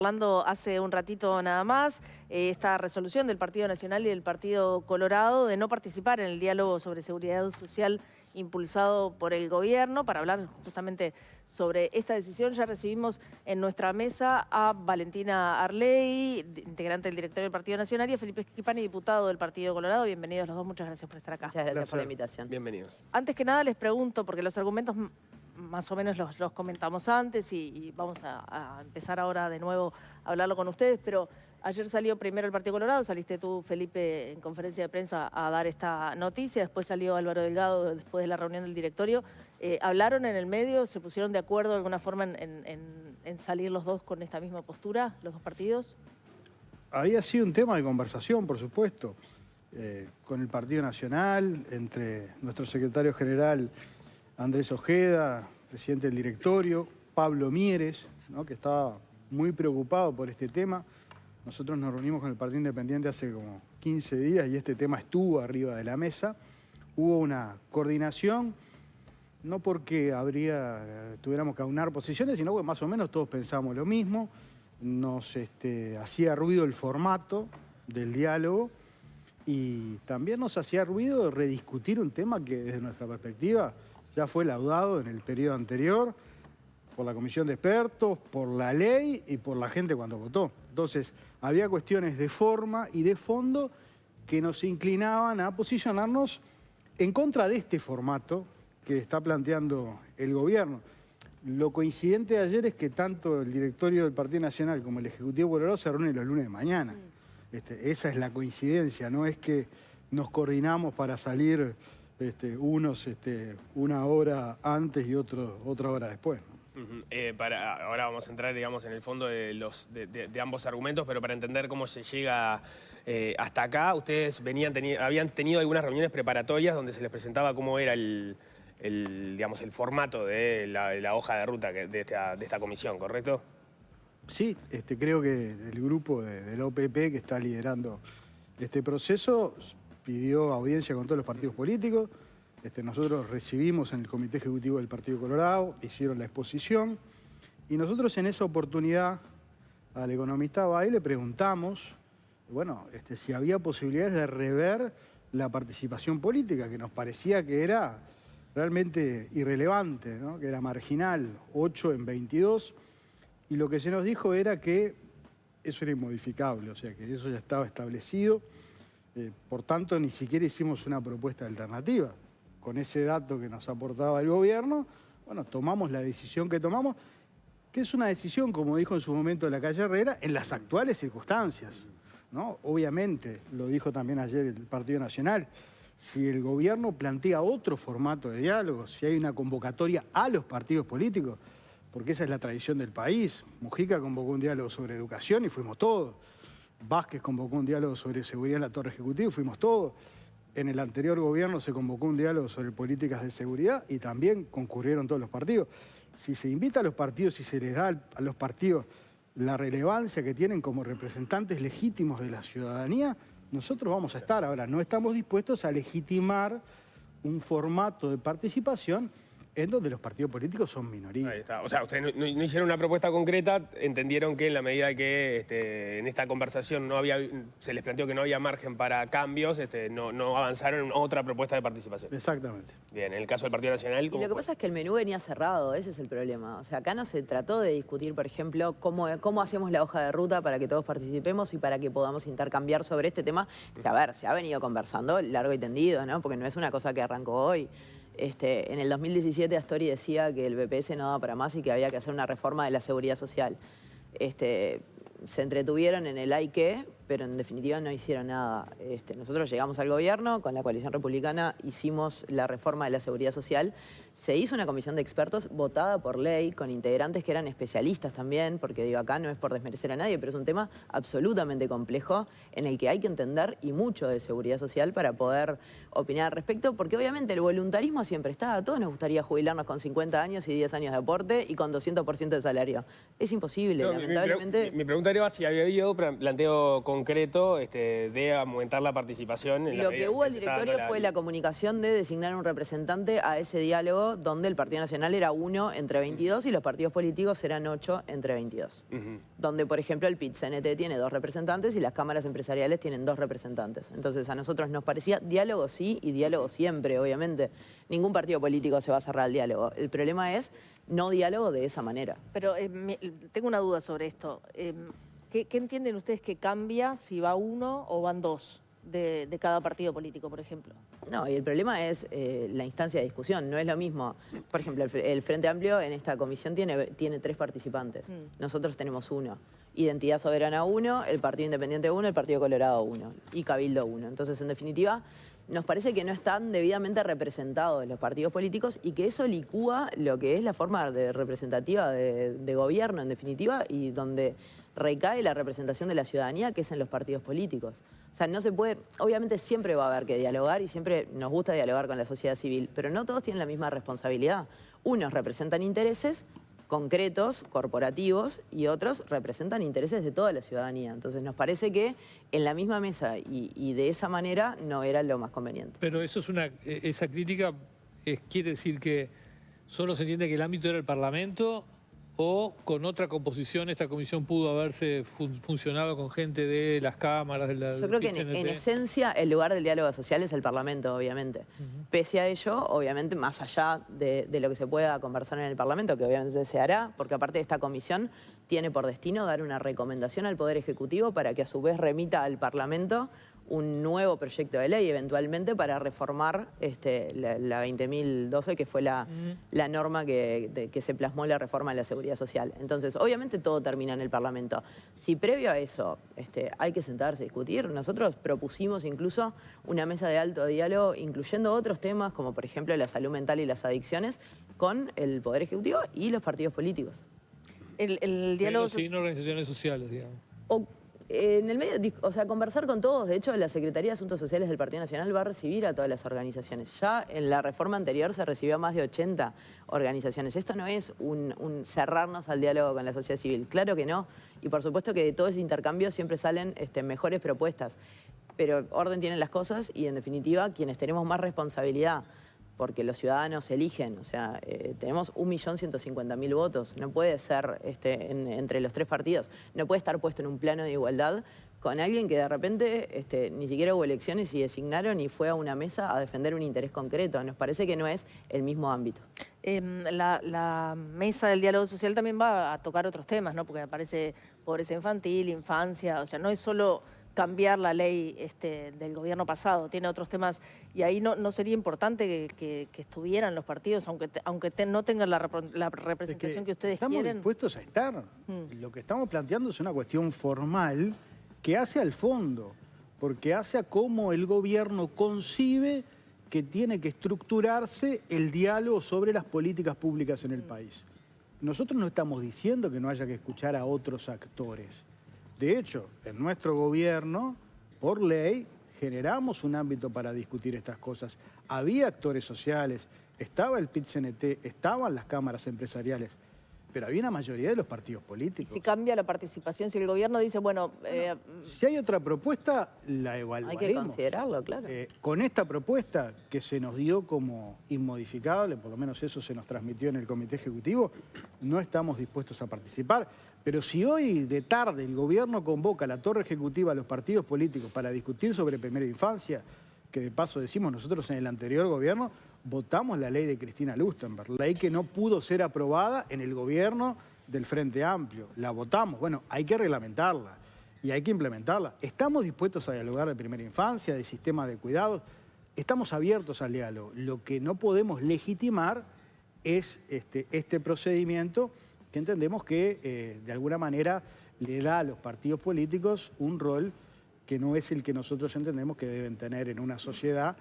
Hablando hace un ratito nada más, esta resolución del Partido Nacional y del Partido Colorado de no participar en el diálogo sobre seguridad social impulsado por el gobierno. Para hablar justamente sobre esta decisión, ya recibimos en nuestra mesa a Valentina Arley, integrante del directorio del Partido Nacional, y a Felipe Schipani, diputado del Partido Colorado. Bienvenidos los dos, muchas gracias por estar acá. Muchas gracias por la invitación. Bienvenidos. Antes que nada les pregunto, porque los argumentos más o menos los comentamos antes y vamos a empezar ahora de nuevo a hablarlo con ustedes, pero ayer salió primero el Partido Colorado, saliste tú, Felipe, en conferencia de prensa a dar esta noticia, después salió Álvaro Delgado después de la reunión del directorio. ¿Hablaron en el medio, se pusieron de acuerdo de alguna forma en salir los dos con esta misma postura, los dos partidos? Había sido un tema de conversación, por supuesto, con el Partido Nacional, entre nuestro secretario general Andrés Ojeda, presidente del directorio, Pablo Mieres, ¿no?, que estaba muy preocupado por este tema. Nosotros nos reunimos con el Partido Independiente hace como 15 días y este tema estuvo arriba de la mesa. Hubo una coordinación, no porque tuviéramos que aunar posiciones, sino que más o menos todos pensamos lo mismo. Nos hacía ruido el formato del diálogo y también nos hacía ruido rediscutir un tema que desde nuestra perspectiva ya fue laudado en el periodo anterior por la comisión de expertos, por la ley y por la gente cuando votó. Entonces, había cuestiones de forma y de fondo que nos inclinaban a posicionarnos en contra de este formato que está planteando el gobierno. Lo coincidente de ayer es que tanto el directorio del Partido Nacional como el Ejecutivo Colorado se reúnen los lunes de mañana. Esa es la coincidencia, no es que nos coordinamos para salir unos una hora antes y otros otra hora después, ¿no? Ahora vamos a entrar, digamos, en el fondo de ambos argumentos, pero para entender cómo se llega hasta acá, ustedes habían tenido algunas reuniones preparatorias donde se les presentaba cómo era digamos, el formato de la hoja de ruta de esta comisión, ¿correcto? Sí, creo que el grupo de la OPP que está liderando este proceso pidió audiencia con todos los partidos políticos. Nosotros recibimos en el Comité Ejecutivo del Partido Colorado, hicieron la exposición, y nosotros en esa oportunidad al economista Bay le preguntamos, bueno, si había posibilidades de rever la participación política, que nos parecía que era realmente irrelevante, ¿no?, que era marginal, 8 en 22, y lo que se nos dijo era que eso era inmodificable, o sea, que eso ya estaba establecido. Por tanto, ni siquiera hicimos una propuesta alternativa. Con ese dato que nos aportaba el gobierno, bueno, tomamos la decisión que tomamos, que es una decisión, como dijo en su momento la calle Herrera, en las actuales circunstancias, ¿no? Obviamente, lo dijo también ayer el Partido Nacional, si el gobierno plantea otro formato de diálogo, si hay una convocatoria a los partidos políticos, porque esa es la tradición del país. Mujica convocó un diálogo sobre educación y fuimos todos. Vázquez convocó un diálogo sobre seguridad en la Torre Ejecutiva y fuimos todos. En el anterior gobierno se convocó un diálogo sobre políticas de seguridad y también concurrieron todos los partidos. Si se invita a los partidos y se les da a los partidos la relevancia que tienen como representantes legítimos de la ciudadanía, nosotros vamos a estar. Ahora, no estamos dispuestos a legitimar un formato de participación en donde los partidos políticos son minoría. Ahí está. O sea, ustedes no hicieron una propuesta concreta, entendieron que en la medida que en esta conversación se les planteó que no había margen para cambios, no avanzaron en otra propuesta de participación. Exactamente. Bien, en el caso del Partido Nacional... Y lo que pasa es que el menú venía cerrado, ese es el problema. O sea, acá no se trató de discutir, por ejemplo, cómo hacemos la hoja de ruta para que todos participemos y para que podamos intercambiar sobre este tema. Que, a ver, se ha venido conversando largo y tendido, ¿no? Porque no es una cosa que arrancó hoy. En el 2017 Astori decía que el BPS no daba para más y que había que hacer una reforma de la seguridad social. Se entretuvieron en el hay que, pero en definitiva no hicieron nada. Nosotros llegamos al gobierno, con la coalición republicana hicimos la reforma de la seguridad social. Se hizo una comisión de expertos votada por ley, con integrantes que eran especialistas también, porque digo, acá no es por desmerecer a nadie, pero es un tema absolutamente complejo en el que hay que entender y mucho de seguridad social para poder opinar al respecto, porque obviamente el voluntarismo siempre está. A todos nos gustaría jubilarnos con 50 años y 10 años de aporte y con 200% de salario. Es imposible, lamentablemente. Mi pregunta era si había habido planteo concreto concreto de aumentar la participación. En Lo que hubo al directorio fue la comunicación de designar un representante a ese diálogo donde el Partido Nacional era 1 entre 22 y los partidos políticos eran 8 entre 22. Donde, por ejemplo, el PIT-CNT tiene 2 representantes y las cámaras empresariales tienen 2 representantes. Entonces, a nosotros nos parecía diálogo sí y diálogo siempre, obviamente. Ningún partido político se va a cerrar al diálogo. El problema es no diálogo de esa manera. Pero tengo una duda sobre esto. ¿Qué entienden ustedes que cambia si va 1 o van 2 de cada partido político, por ejemplo? No, y el problema es la instancia de discusión. No es lo mismo. Por ejemplo, el Frente Amplio en esta comisión tiene 3 participantes. Nosotros tenemos 1. Identidad Soberana 1, el Partido Independiente 1, el Partido Colorado 1 y Cabildo 1. Entonces, en definitiva, nos parece que no están debidamente representados los partidos políticos y que eso licúa lo que es la forma representativa de gobierno, en definitiva, y donde recae la representación de la ciudadanía, que es en los partidos políticos. O sea, no se puede, obviamente siempre va a haber que dialogar y siempre nos gusta dialogar con la sociedad civil, pero no todos tienen la misma responsabilidad. Unos representan intereses concretos, corporativos, y otros representan intereses de toda la ciudadanía. Entonces nos parece que en la misma mesa y de esa manera no era lo más conveniente. Pero eso es esa crítica quiere decir que solo se entiende que el ámbito era el Parlamento, o con otra composición esta comisión pudo haberse funcionado con gente de las cámaras, de la... Yo creo que en esencia el lugar del diálogo social es el Parlamento, obviamente. Pese a ello, obviamente, más allá de lo que se pueda conversar en el Parlamento, que obviamente se hará, porque aparte de esta comisión tiene por destino dar una recomendación al Poder Ejecutivo para que a su vez remita al Parlamento un nuevo proyecto de ley, eventualmente, para reformar la 20.012, que fue la norma que se plasmó en la reforma de la Seguridad Social. Entonces, obviamente todo termina en el Parlamento. Si previo a eso hay que sentarse a discutir, nosotros propusimos incluso una mesa de alto diálogo, incluyendo otros temas, como por ejemplo la salud mental y las adicciones, con el Poder Ejecutivo y los partidos políticos. El diálogo... Pero sin organizaciones sociales, digamos. En el medio, o sea, conversar con todos. De hecho, la Secretaría de Asuntos Sociales del Partido Nacional va a recibir a todas las organizaciones. Ya en la reforma anterior se recibió a más de 80 organizaciones. Esto no es un cerrarnos al diálogo con la sociedad civil. Claro que no. Y por supuesto que de todo ese intercambio siempre salen mejores propuestas. Pero orden tienen las cosas y, en definitiva, quienes tenemos más responsabilidad, porque los ciudadanos eligen, o sea, tenemos 1.150.000 votos, no puede ser entre los 3 partidos, no puede estar puesto en un plano de igualdad con alguien que de repente ni siquiera hubo elecciones y designaron y fue a una mesa a defender un interés concreto. Nos parece que no es el mismo ámbito. La mesa del diálogo social también va a tocar otros temas, ¿no? Porque aparece pobreza infantil, infancia, o sea, no es solo cambiar la ley del gobierno pasado, tiene otros temas, y ahí no sería importante que estuvieran los partidos, aunque no tengan la representación que ustedes quieren. Estamos dispuestos a estar. Lo que estamos planteando es una cuestión formal que hace al fondo, porque hace a cómo el gobierno concibe que tiene que estructurarse el diálogo sobre las políticas públicas en el país. Nosotros no estamos diciendo que no haya que escuchar a otros actores. De hecho, en nuestro gobierno, por ley, generamos un ámbito para discutir estas cosas. Había actores sociales, estaba el PIT-CNT, estaban las cámaras empresariales, pero había una mayoría de los partidos políticos. ¿Y si cambia la participación? Si el gobierno dice, bueno... si hay otra propuesta, la evaluaremos. Hay que considerarlo, claro. Con esta propuesta que se nos dio como inmodificable, por lo menos eso se nos transmitió en el Comité Ejecutivo, no estamos dispuestos a participar. Pero si hoy de tarde el gobierno convoca a la torre ejecutiva a los partidos políticos para discutir sobre primera infancia, que de paso decimos nosotros en el anterior gobierno, votamos la ley de Cristina Lustenberg, ley que no pudo ser aprobada en el gobierno del Frente Amplio. La votamos, bueno, hay que reglamentarla y hay que implementarla. Estamos dispuestos a dialogar de primera infancia, de sistemas de cuidados, estamos abiertos al diálogo. Lo que no podemos legitimar es este procedimiento que entendemos que de alguna manera le da a los partidos políticos un rol que no es el que nosotros entendemos que deben tener en una sociedad,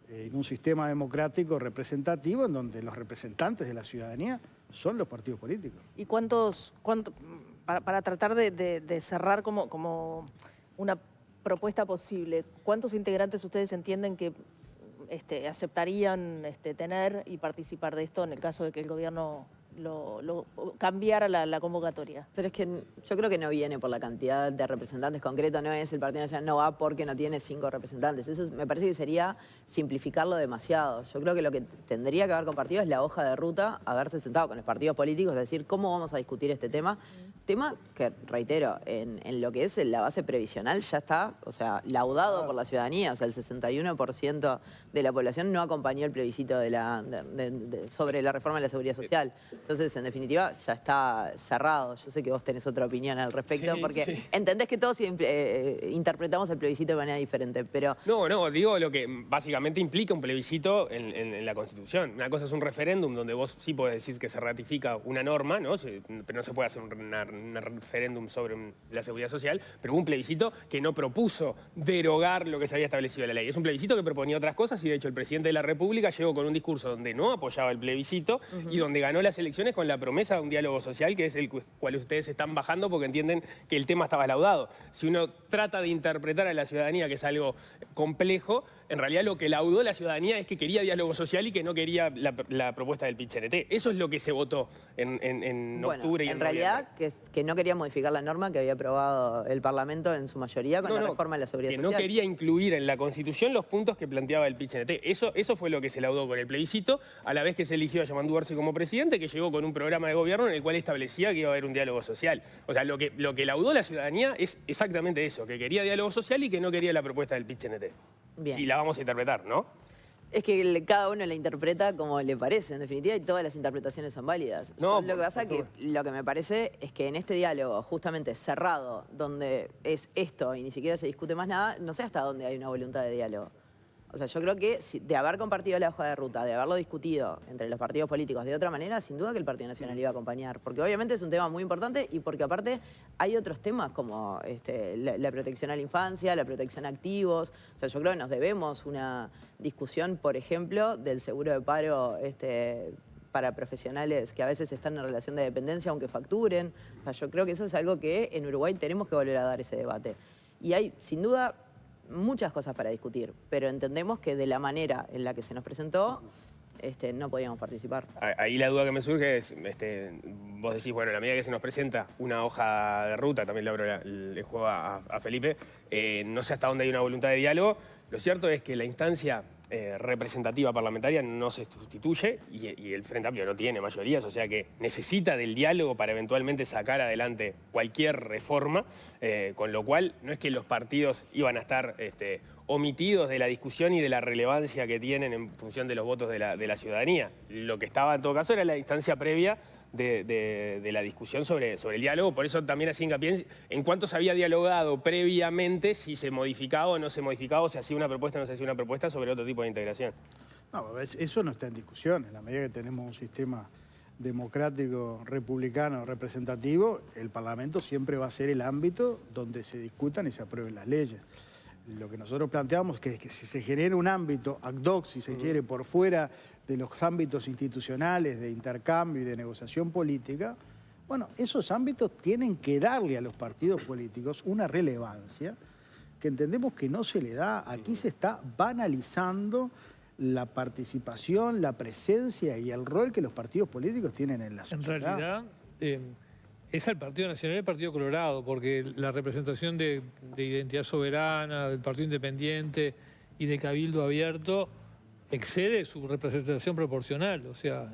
en un sistema democrático representativo, en donde los representantes de la ciudadanía son los partidos políticos. ¿Y para tratar de cerrar como una propuesta posible, cuántos integrantes ustedes entienden que aceptarían tener y participar de esto en el caso de que el gobierno cambiara la convocatoria. Pero es que yo creo que no viene por la cantidad de representantes concretos, no es el Partido Nacional, no va porque no tiene 5 representantes. Eso me parece que sería simplificarlo demasiado. Yo creo que lo que tendría que haber compartido es la hoja de ruta, haberse sentado con los partidos políticos, es decir, cómo vamos a discutir este tema. Tema que, reitero, en lo que es la base previsional ya está, o sea, laudado por la ciudadanía. O sea, el 61% de la población no acompañó el plebiscito sobre la reforma de la seguridad social. Entonces, en definitiva, ya está cerrado. Yo sé que vos tenés otra opinión al respecto, Sí, porque sí. entendés que todos interpretamos el plebiscito de manera diferente, pero... No, digo lo que básicamente implica un plebiscito en la Constitución. Una cosa es un referéndum donde vos sí podés decir que se ratifica una norma, ¿no? Pero no se puede hacer un referéndum sobre la seguridad social, pero hubo un plebiscito que no propuso derogar lo que se había establecido en la ley. Es un plebiscito que proponía otras cosas y de hecho el presidente de la República llegó con un discurso donde no apoyaba el plebiscito y donde ganó las elecciones con la promesa de un diálogo social, que es el cual ustedes están bajando porque entienden que el tema estaba laudado. Si uno trata de interpretar a la ciudadanía, que es algo complejo, en realidad lo que laudó la ciudadanía es que quería diálogo social y que no quería la propuesta del PIT-CNT. Eso es lo que se votó en octubre y en realidad que no quería modificar la norma que había aprobado el Parlamento en su mayoría con la reforma de la seguridad social. Que no quería incluir en la Constitución los puntos que planteaba el PIT-CNT. Eso fue lo que se laudó con el plebiscito, a la vez que se eligió a Yamandu Arce como presidente, que llegó con un programa de gobierno en el cual establecía que iba a haber un diálogo social. O sea, lo que laudó la ciudadanía es exactamente eso, que quería diálogo social y que no quería la propuesta del PIT-CNT. Bien. Si la vamos a interpretar, ¿no? Es que cada uno la interpreta como le parece, en definitiva, y todas las interpretaciones son válidas. No, Lo que pasa es que lo que me parece es que en este diálogo justamente cerrado, donde es esto y ni siquiera se discute más nada, no sé hasta dónde hay una voluntad de diálogo. O sea, yo creo que de haber compartido la hoja de ruta, de haberlo discutido entre los partidos políticos de otra manera, sin duda que el Partido Nacional iba a acompañar. Porque obviamente es un tema muy importante y porque aparte hay otros temas como la protección a la infancia, la protección a activos. O sea, yo creo que nos debemos una discusión, por ejemplo, del seguro de paro para profesionales que a veces están en relación de dependencia aunque facturen. O sea, yo creo que eso es algo que en Uruguay tenemos que volver a dar ese debate. Y hay, sin duda, muchas cosas para discutir, pero entendemos que de la manera en la que se nos presentó, no podíamos participar. Ahí la duda que me surge es, vos decís, bueno, a la medida que se nos presenta una hoja de ruta, también le abro el juego a Felipe, no sé hasta dónde hay una voluntad de diálogo. Lo cierto es que la instancia representativa parlamentaria no se sustituye y el Frente Amplio no tiene mayorías, o sea que necesita del diálogo para eventualmente sacar adelante cualquier reforma, con lo cual no es que los partidos iban a estar omitidos de la discusión y de la relevancia que tienen en función de los votos de la ciudadanía. Lo que estaba en todo caso era la instancia previa de la discusión sobre el diálogo, por eso también hacía hincapié en cuánto se había dialogado previamente, si se modificaba o no se modificaba, o se hacía una propuesta o no se hacía una propuesta sobre otro tipo de integración. No, eso no está en discusión. En la medida que tenemos un sistema democrático, republicano, representativo, el Parlamento siempre va a ser el ámbito donde se discutan y se aprueben las leyes. Lo que nosotros planteamos es que si se genera un ámbito ad hoc, si se quiere, por fuera de los ámbitos institucionales de intercambio y de negociación política, bueno, esos ámbitos tienen que darle a los partidos políticos una relevancia que entendemos que no se le da. Aquí se está banalizando la participación, la presencia y el rol que los partidos políticos tienen en la sociedad. En realidad, es al Partido Nacional y al Partido Colorado, porque la representación de Identidad Soberana, del Partido Independiente y de Cabildo Abierto excede su representación proporcional. O sea,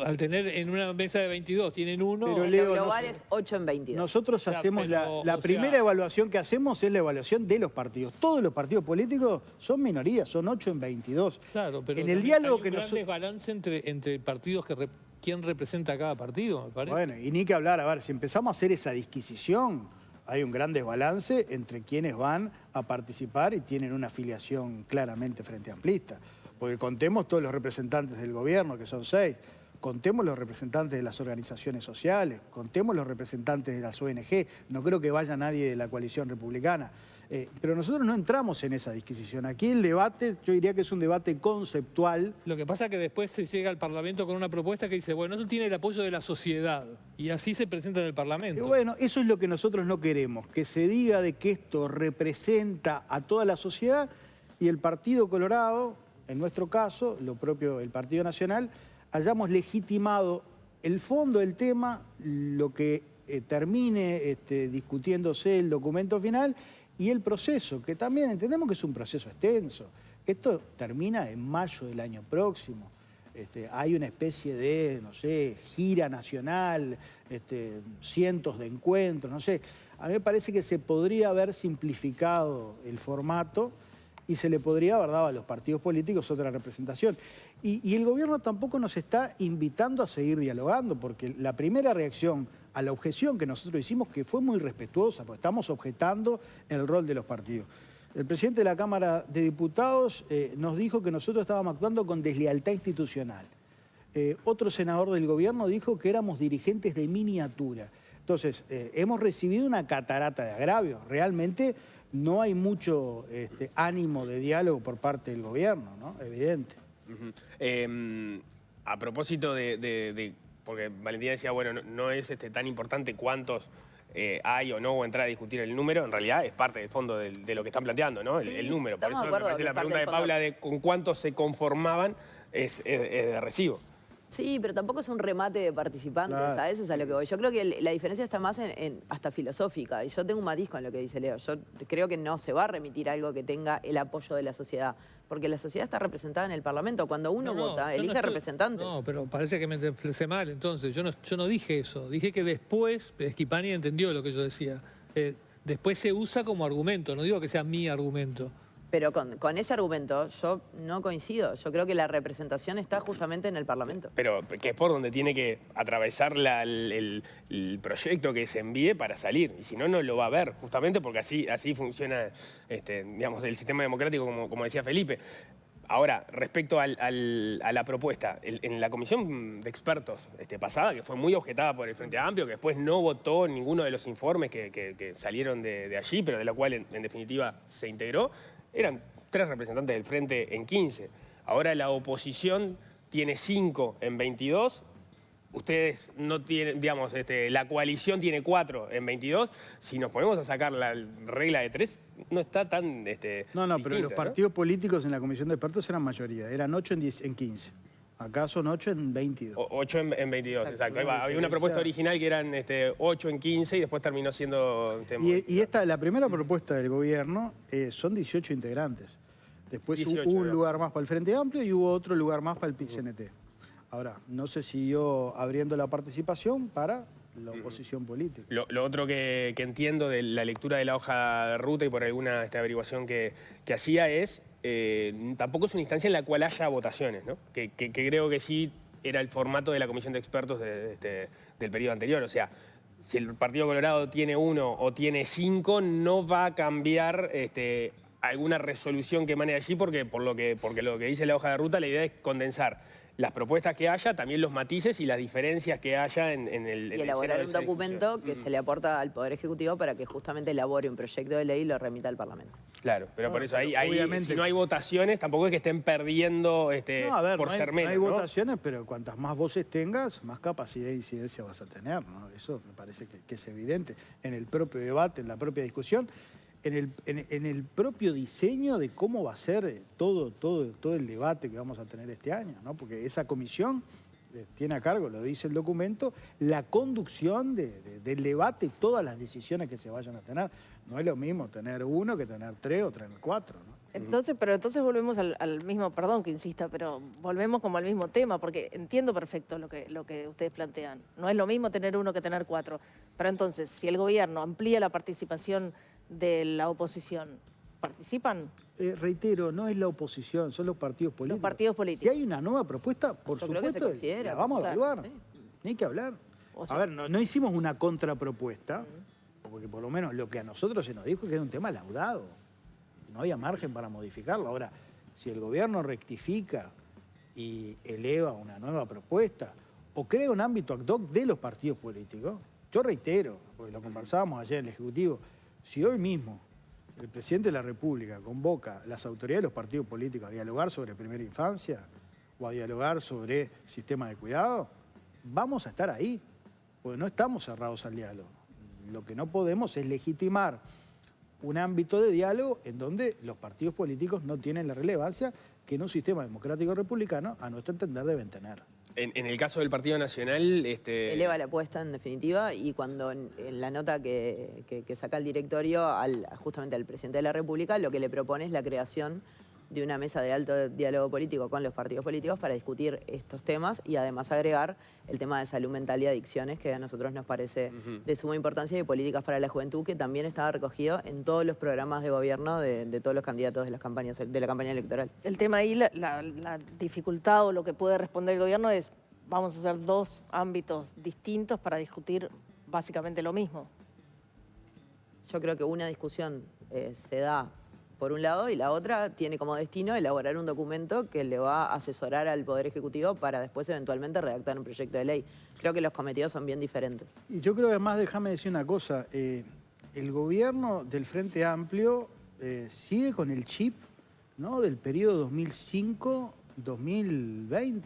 al tener en una mesa de 22, tienen uno. Pero, En Leo, lo global es 8 en 22. Nosotros hacemos la primera evaluación que hacemos es la evaluación de los partidos. Todos los partidos políticos son minorías, son 8 en 22. Claro, pero en el diálogo hay un gran desbalance entre partidos quién representa a cada partido, me parece. Bueno, y ni que hablar, a ver, si empezamos a hacer esa disquisición, hay un gran desbalance entre quienes van a participar y tienen una afiliación claramente frente amplista. Porque contemos todos los representantes del gobierno, que son 6, contemos los representantes de las organizaciones sociales, contemos los representantes de las ONG, no creo que vaya nadie de la coalición republicana. Pero nosotros no entramos en esa disquisición. Aquí el debate, yo diría que es un debate conceptual. Lo que pasa es que después se llega al Parlamento con una propuesta que dice, bueno, eso tiene el apoyo de la sociedad. Y así se presenta en el Parlamento. Y bueno, eso es lo que nosotros no queremos, que se diga de que esto representa a toda la sociedad y el Partido Colorado, en nuestro caso, lo propio el Partido Nacional, hayamos legitimado el fondo del tema, lo que termine discutiéndose el documento final y el proceso, que también entendemos que es un proceso extenso. Esto termina en mayo del año próximo. Hay una especie de, no sé, gira nacional, cientos de encuentros, no sé. A mí me parece que se podría haber simplificado el formato y se le podría haber dado a los partidos políticos otra representación. Y el gobierno tampoco nos está invitando a seguir dialogando, porque la primera reacción a la objeción que nosotros hicimos, que fue muy respetuosa, porque estamos objetando el rol de los partidos. El presidente de la Cámara de Diputados nos dijo que nosotros estábamos actuando con deslealtad institucional. Otro senador del gobierno dijo que éramos dirigentes de miniatura. Entonces, hemos recibido una catarata de agravios. Realmente no hay mucho ánimo de diálogo por parte del gobierno, ¿no? Evidente. A propósito porque Valentina decía, bueno, no es tan importante cuántos hay o no, o entrar a discutir el número, en realidad es parte del fondo de lo que están planteando, ¿no? El número. Por eso me parece la pregunta de Paula de con cuántos se conformaban es de recibo. Sí, pero tampoco es un remate de participantes, Claro. a eso es a lo que voy. Yo creo que la diferencia está más hasta filosófica, y yo tengo un matiz con lo que dice Leo. Yo creo que no se va a remitir algo que tenga el apoyo de la sociedad, porque la sociedad está representada en el Parlamento. Cuando uno vota, yo elige no estoy- representantes. No, pero parece que me expresé mal entonces. Yo no dije eso. Dije que después, Schipani entendió lo que yo decía. Después se usa como argumento, no digo que sea mi argumento. Pero con ese argumento yo no coincido. Yo creo que la representación está justamente en el Parlamento. Pero que es por donde tiene que atravesar el proyecto que se envíe para salir. Y si no, no lo va a ver, justamente porque así funciona digamos, el sistema democrático, como decía Felipe. Ahora, respecto a la propuesta, en la comisión de expertos pasada, que fue muy objetada por el Frente Amplio, que después no votó ninguno de los informes que salieron de allí, pero de la cual en definitiva se integró, eran 3 representantes del Frente en 15. Ahora la oposición tiene 5 en 22. Ustedes no tienen, digamos, la coalición tiene 4 en 22. Si nos ponemos a sacar la regla de 3, no está tan No, pero distinta, los partidos políticos en la comisión de expertos eran mayoría. Eran 8 en 15. Acá son 8 en 22. 8 en 22, exacto. Ahí va. Había diferencia. una propuesta original que eran 8 en 15 y después terminó siendo... Y la primera propuesta del gobierno son 18 integrantes. Después 18, hubo un ¿no? lugar más para el Frente Amplio y hubo otro lugar más para el PIT-CNT. Ahora, no se siguió abriendo la participación para la oposición política. Lo otro que entiendo de la lectura de la hoja de ruta y por alguna averiguación que hacía es, tampoco es una instancia en la cual haya votaciones, ¿no? Que creo que sí era el formato de la comisión de expertos del periodo anterior. O sea, si el Partido Colorado tiene 1 o tiene 5, no va a cambiar alguna resolución que emane de allí porque lo que dice la hoja de ruta, la idea es condensar las propuestas que haya, también los matices y las diferencias que haya en el... Y elaborar un documento que se le aporta al Poder Ejecutivo para que justamente elabore un proyecto de ley y lo remita al Parlamento. Claro, pero por eso ahí obviamente- si no hay votaciones, tampoco es que estén perdiendo No, a ver, por no hay, ser menos, no hay ¿no? votaciones, pero cuantas más voces tengas, más capacidad de incidencia vas a tener, ¿no? Eso me parece que es evidente en el propio debate, en la propia discusión, en el propio diseño de cómo va a ser todo el debate que vamos a tener este año, ¿no? Porque esa comisión tiene a cargo, lo dice el documento, la conducción del debate y todas las decisiones que se vayan a tener. No es lo mismo tener 1 que tener 3 o tener 4, ¿no? Entonces volvemos al mismo, perdón que insista, pero volvemos como al mismo tema, porque entiendo perfecto lo que ustedes plantean. No es lo mismo tener 1 que tener 4. Pero entonces, si el gobierno amplía la participación de la oposición, ¿participan? Reitero, no es la oposición, son los partidos políticos. Los partidos políticos. Si hay una nueva propuesta, por Yo creo que se supuesto, considera, la vamos a claro, evaluar. sí. Ni hay que hablar. O sea- A ver, no hicimos una contrapropuesta, porque por lo menos lo que a nosotros se nos dijo que era un tema laudado. No había margen para modificarlo. Ahora, si el gobierno rectifica y eleva una nueva propuesta o crea un ámbito ad hoc de los partidos políticos, yo reitero, porque lo conversábamos ayer en el Ejecutivo, si hoy mismo el presidente de la República convoca a las autoridades de los partidos políticos a dialogar sobre primera infancia o a dialogar sobre sistema de cuidado, vamos a estar ahí, porque no estamos cerrados al diálogo. Lo que no podemos es legitimar un ámbito de diálogo en donde los partidos políticos no tienen la relevancia que en un sistema democrático republicano, a nuestro entender, deben tener. En el caso del Partido Nacional... Eleva la apuesta, en definitiva, y cuando en la nota que saca el directorio justamente al presidente de la República, lo que le propone es la creación de una mesa de alto diálogo político con los partidos políticos para discutir estos temas y además agregar el tema de salud mental y adicciones, que a nosotros nos parece de suma importancia, y políticas para la juventud, que también estaba recogido en todos los programas de gobierno de todos los candidatos de la campaña electoral. El tema ahí, la dificultad o lo que puede responder el gobierno es, vamos a hacer dos ámbitos distintos para discutir básicamente lo mismo. Yo creo que una discusión se da por un lado, y la otra tiene como destino elaborar un documento que le va a asesorar al Poder Ejecutivo para después eventualmente redactar un proyecto de ley. Creo que los cometidos son bien diferentes. Y yo creo que además, déjame decir una cosa, el gobierno del Frente Amplio sigue con el chip, ¿no?, del periodo 2005-2020.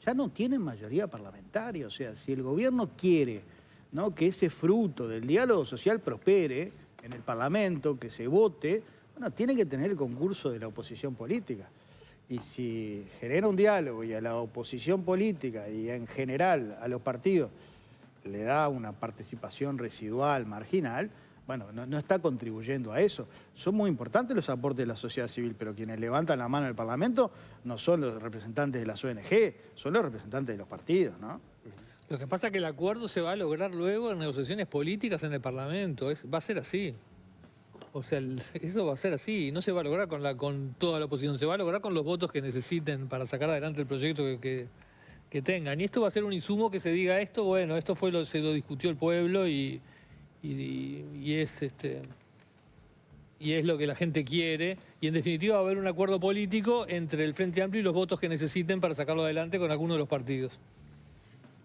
Ya no tienen mayoría parlamentaria. O sea, si el gobierno quiere, ¿no?, que ese fruto del diálogo social prospere en el Parlamento, que se vote, bueno, tiene que tener el concurso de la oposición política. Y si genera un diálogo y a la oposición política y en general a los partidos le da una participación residual, marginal, bueno, no está contribuyendo a eso. Son muy importantes los aportes de la sociedad civil, pero quienes levantan la mano en el Parlamento no son los representantes de las ONG, son los representantes de los partidos, ¿no? Lo que pasa es que el acuerdo se va a lograr luego en negociaciones políticas en el Parlamento. Va a ser así. O sea, eso va a ser así. No se va a lograr con toda la oposición. Se va a lograr con los votos que necesiten para sacar adelante el proyecto que tengan. Y esto va a ser un insumo que se diga esto, bueno, esto se lo discutió el pueblo y es lo que la gente quiere. Y en definitiva va a haber un acuerdo político entre el Frente Amplio y los votos que necesiten para sacarlo adelante con alguno de los partidos.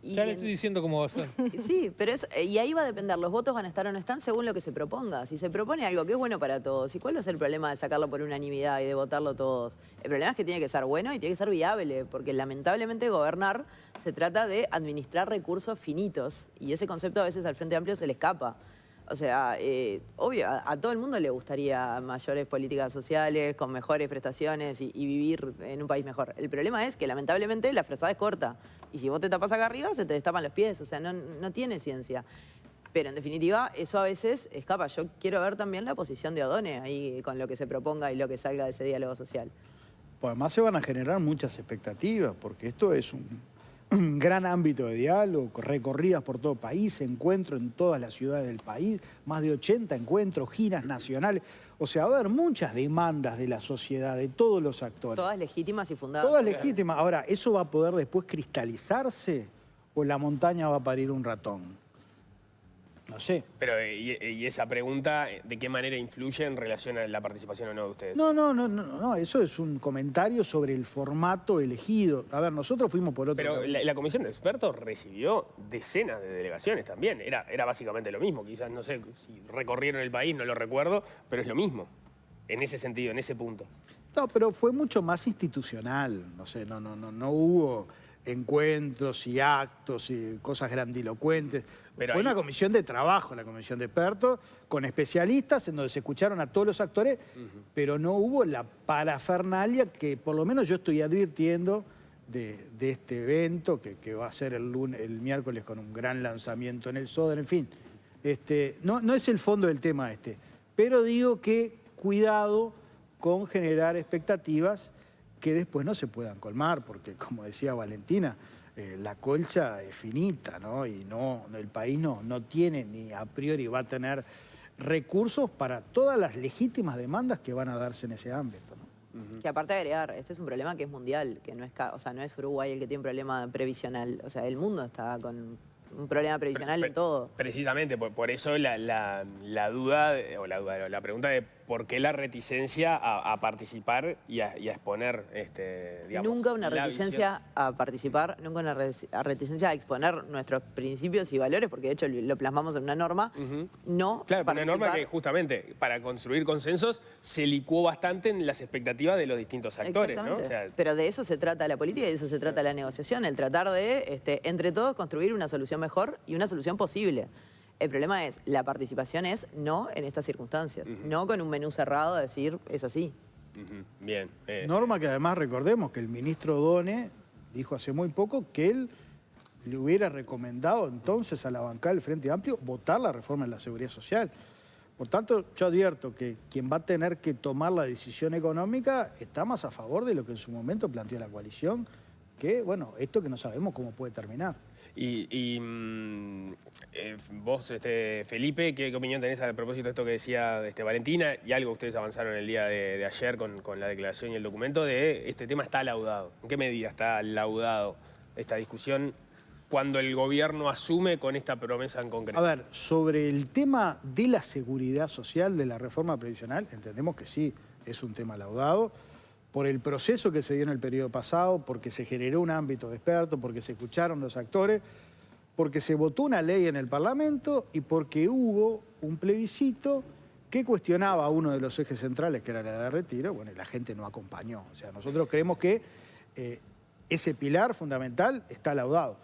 Ya le estoy diciendo cómo va a ser. Sí, pero y ahí va a depender, los votos van a estar o no están según lo que se proponga. Si se propone algo que es bueno para todos, ¿y cuál es el problema de sacarlo por unanimidad y de votarlo todos? El problema es que tiene que ser bueno y tiene que ser viable, porque lamentablemente gobernar se trata de administrar recursos finitos, y ese concepto a veces al Frente Amplio se le escapa. O sea, obvio, a todo el mundo le gustaría mayores políticas sociales, con mejores prestaciones y vivir en un país mejor. El problema es que lamentablemente la frazada es corta. Y si vos te tapas acá arriba, se te destapan los pies. O sea, no tiene ciencia. Pero en definitiva, eso a veces escapa. Yo quiero ver también la posición de O'Donnell ahí con lo que se proponga y lo que salga de ese diálogo social. Pues además se van a generar muchas expectativas, porque esto es un gran ámbito de diálogo, recorridas por todo el país, encuentros en todas las ciudades del país, más de 80 encuentros, giras nacionales. O sea, va a haber muchas demandas de la sociedad, de todos los actores. Todas legítimas y fundadas. Todas legítimas. Ahora, ¿eso va a poder después cristalizarse o la montaña va a parir un ratón? No sé. Pero, y esa pregunta, ¿de qué manera influye en relación a la participación o no de ustedes? No, eso es un comentario sobre el formato elegido. A ver, nosotros fuimos por otro Pero la comisión de expertos recibió decenas de delegaciones también. Era básicamente lo mismo. Quizás, no sé, si recorrieron el país, no lo recuerdo, pero es lo mismo. En ese sentido, en ese punto. No, pero fue mucho más institucional. No sé, no hubo encuentros y actos y cosas grandilocuentes. Pero fue una comisión de trabajo, la comisión de expertos, con especialistas en donde se escucharon a todos los actores, pero no hubo la parafernalia que por lo menos yo estoy advirtiendo de este evento, que va a ser el miércoles con un gran lanzamiento en el Sodre, en fin. No es el fondo del tema pero digo que cuidado con generar expectativas que después no se puedan colmar, porque como decía Valentina, la colcha es finita, ¿no? Y el país no tiene ni a priori va a tener recursos para todas las legítimas demandas que van a darse en ese ámbito, ¿no? Que aparte de agregar, este es un problema que es mundial, que no es Uruguay el que tiene un problema previsional. O sea, el mundo está con un problema previsional en todo. Precisamente, por eso la duda, la pregunta de por qué la reticencia a participar y a exponer, digamos, nunca una reticencia a participar, nunca una reticencia a exponer nuestros principios y valores, porque de hecho lo plasmamos en una norma, no claro, participar. Una norma que justamente para construir consensos se licuó bastante en las expectativas de los distintos actores, ¿no? O sea, pero de eso se trata la política y de eso se trata la negociación, el tratar de, entre todos, construir una solución mejor y una solución posible. El problema es, la participación es no en estas circunstancias, no con un menú cerrado a decir es así. bien. Norma que además recordemos que el ministro O'Donnell dijo hace muy poco que él le hubiera recomendado entonces a la bancada del Frente Amplio votar la reforma en la Seguridad Social. Por tanto, yo advierto que quien va a tener que tomar la decisión económica está más a favor de lo que en su momento planteó la coalición, que, bueno, esto que no sabemos cómo puede terminar. Vos, Felipe, ¿qué opinión tenés a propósito de esto que decía Valentina? Y algo ustedes avanzaron el día de ayer con la declaración y el documento de este tema está laudado. ¿En qué medida está laudado esta discusión cuando el gobierno asume con esta promesa en concreto? A ver, sobre el tema de la seguridad social, de la reforma previsional, entendemos que sí, es un tema laudado, por el proceso que se dio en el periodo pasado, porque se generó un ámbito de expertos, porque se escucharon los actores, porque se votó una ley en el Parlamento y porque hubo un plebiscito que cuestionaba uno de los ejes centrales, que era la de retiro. Bueno, y la gente no acompañó. O sea, nosotros creemos que ese pilar fundamental está laudado.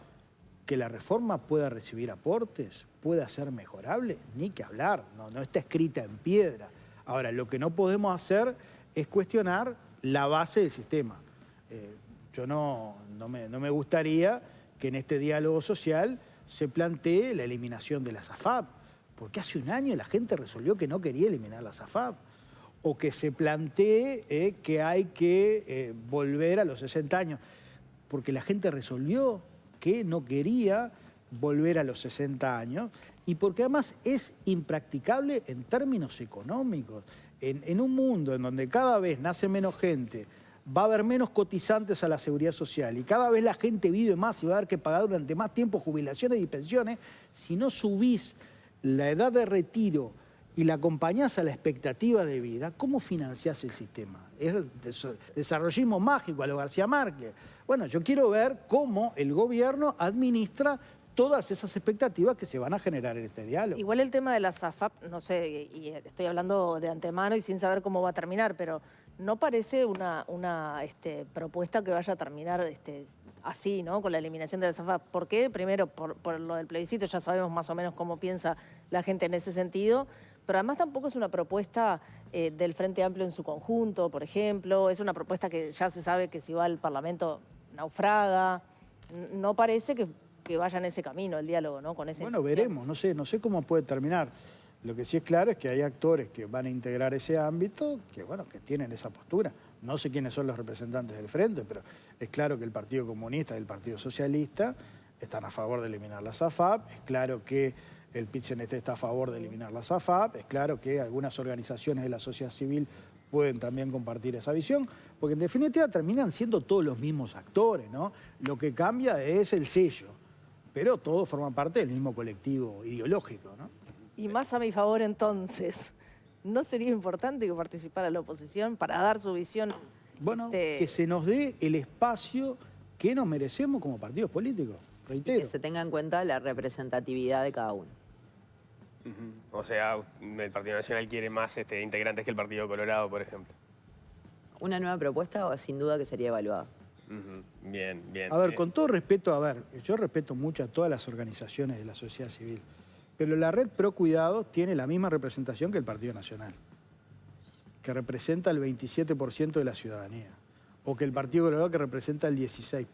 Que la reforma pueda recibir aportes, pueda ser mejorable, ni que hablar, no está escrita en piedra. Ahora, lo que no podemos hacer es cuestionar la base del sistema. Yo no me gustaría que en este diálogo social se plantee la eliminación de la SAFAP, porque hace un año la gente resolvió que no quería eliminar la SAFAP, o que se plantee que hay que volver a los 60 años, porque la gente resolvió que no quería volver a los 60 años y porque además es impracticable en términos económicos. En un mundo en donde cada vez nace menos gente, va a haber menos cotizantes a la seguridad social y cada vez la gente vive más y va a haber que pagar durante más tiempo jubilaciones y pensiones, si no subís la edad de retiro y la acompañás a la expectativa de vida, ¿cómo financiás el sistema? Es desarrollismo mágico a lo García Márquez. Bueno, yo quiero ver cómo el gobierno administra todas esas expectativas que se van a generar en este diálogo. Igual el tema de la SAFAP, no sé, y estoy hablando de antemano y sin saber cómo va a terminar, pero no parece una propuesta que vaya a terminar así, ¿no? Con la eliminación de la SAFAP. ¿Por qué? Primero, por lo del plebiscito, ya sabemos más o menos cómo piensa la gente en ese sentido, pero además tampoco es una propuesta del Frente Amplio en su conjunto, por ejemplo. Es una propuesta que ya se sabe que si va al Parlamento naufraga. No parece que vaya en ese camino el diálogo, ¿no? Con esa intención. Veremos, no sé cómo puede terminar. Lo que sí es claro es que hay actores que van a integrar ese ámbito, que tienen esa postura. No sé quiénes son los representantes del Frente, pero es claro que el Partido Comunista y el Partido Socialista están a favor de eliminar la SAFAP, es claro que el PIT-CNT está a favor de eliminar la SAFAP, es claro que algunas organizaciones de la sociedad civil pueden también compartir esa visión, porque en definitiva terminan siendo todos los mismos actores, ¿no? Lo que cambia es el sello, pero todos forman parte del mismo colectivo ideológico, ¿no? Y más a mi favor entonces, ¿no sería importante que participara la oposición para dar su visión? Bueno, que se nos dé el espacio que nos merecemos como partidos políticos, reitero. Y que se tenga en cuenta la representatividad de cada uno. O sea, el Partido Nacional quiere más integrantes que el Partido Colorado, por ejemplo. Una nueva propuesta sin duda que sería evaluada. Bien, bien. A ver, con todo respeto, yo respeto mucho a todas las organizaciones de la sociedad civil, pero la Red Pro Cuidados tiene la misma representación que el Partido Nacional, que representa el 27% de la ciudadanía, o que el Partido Colorado, que representa el 16%.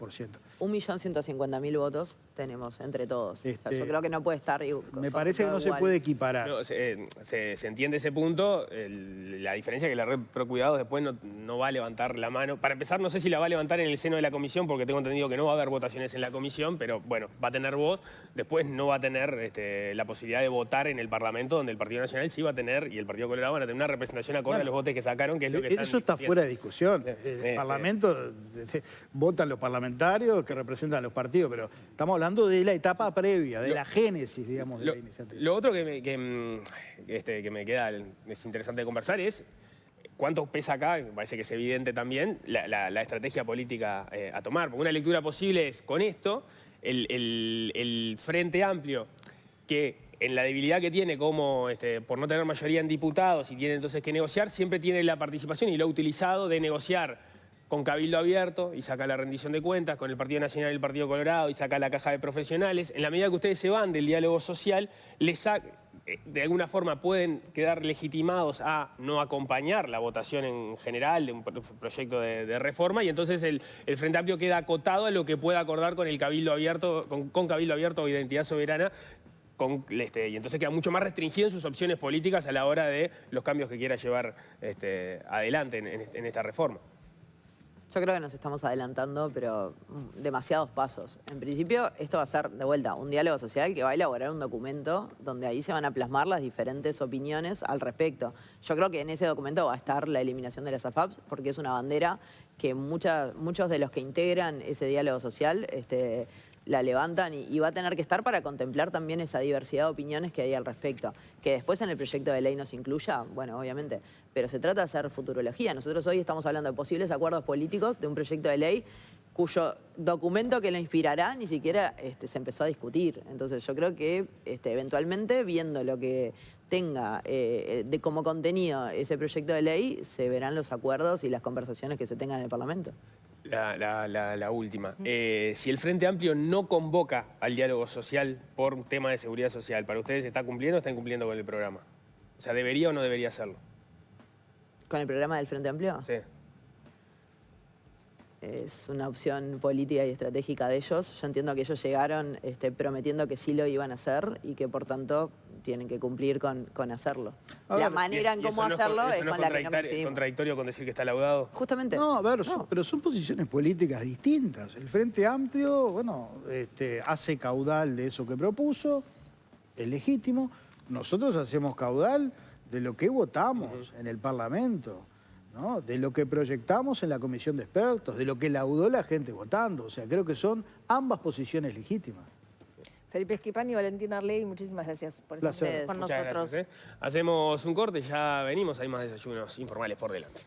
1.150.000 votos tenemos entre todos. O sea, yo creo que no puede estar me parece que no se puede equiparar. No, se entiende ese punto. La diferencia es que la Red Pro Cuidados después no va a levantar la mano. Para empezar, no sé si la va a levantar en el seno de la comisión, porque tengo entendido que no va a haber votaciones en la comisión, pero bueno, va a tener voz. Después no va a tener la posibilidad de votar en el Parlamento, donde el Partido Nacional sí va a tener, y el Partido Colorado van a tener una representación acorde a los votos que sacaron, que es lo que están eso está fuera de discusión. Sí, El Parlamento votan los parlamentarios que representan a los partidos, pero estamos hablando de la etapa previa, de la génesis, digamos, de la iniciativa. Lo otro que me queda es interesante de conversar es cuánto pesa acá, me parece que es evidente también, la estrategia política a tomar. Porque una lectura posible es, con esto, el Frente Amplio, que en la debilidad que tiene como por no tener mayoría en diputados y tiene entonces que negociar, siempre tiene la participación y lo ha utilizado de negociar con Cabildo Abierto y saca la rendición de cuentas, con el Partido Nacional y el Partido Colorado y saca la caja de profesionales. En la medida que ustedes se van del diálogo social, de alguna forma pueden quedar legitimados a no acompañar la votación en general de un proyecto de reforma, y entonces el Frente Amplio queda acotado a lo que pueda acordar con el Cabildo Abierto, con Cabildo Abierto o Identidad Soberana, y entonces queda mucho más restringido en sus opciones políticas a la hora de los cambios que quiera llevar adelante en esta reforma. Yo creo que nos estamos adelantando, pero demasiados pasos. En principio, esto va a ser, de vuelta, un diálogo social que va a elaborar un documento donde ahí se van a plasmar las diferentes opiniones al respecto. Yo creo que en ese documento va a estar la eliminación de las AFAPs, porque es una bandera que muchos de los que integran ese diálogo social la levantan y va a tener que estar para contemplar también esa diversidad de opiniones que hay al respecto. Que después en el proyecto de ley nos incluya, bueno, obviamente, pero se trata de hacer futurología. Nosotros hoy estamos hablando de posibles acuerdos políticos de un proyecto de ley cuyo documento que lo inspirará ni siquiera se empezó a discutir. Entonces yo creo que eventualmente, viendo lo que tenga como contenido ese proyecto de ley, se verán los acuerdos y las conversaciones que se tengan en el Parlamento. La última. Si el Frente Amplio no convoca al diálogo social por un tema de seguridad social, ¿para ustedes está cumpliendo o está incumpliendo con el programa? O sea, ¿debería o no debería hacerlo? ¿Con el programa del Frente Amplio? Sí. Es una opción política y estratégica de ellos. Yo entiendo que ellos llegaron prometiendo que sí lo iban a hacer y que por tanto tienen que cumplir con hacerlo. La manera en cómo hacerlo es con la que coincidimos. ¿Es contradictorio con decir que está laudado? Justamente. No, a ver, pero son posiciones políticas distintas. El Frente Amplio, bueno, hace caudal de eso que propuso, es legítimo. Nosotros hacemos caudal de lo que votamos en el Parlamento, ¿no? De lo que proyectamos en la comisión de expertos, de lo que laudó la gente votando. O sea, creo que son ambas posiciones legítimas. Felipe Esquipani y Valentín Arley, muchísimas gracias por estar con Muchas nosotros. gracias, Hacemos un corte, ya venimos, hay más desayunos informales por delante.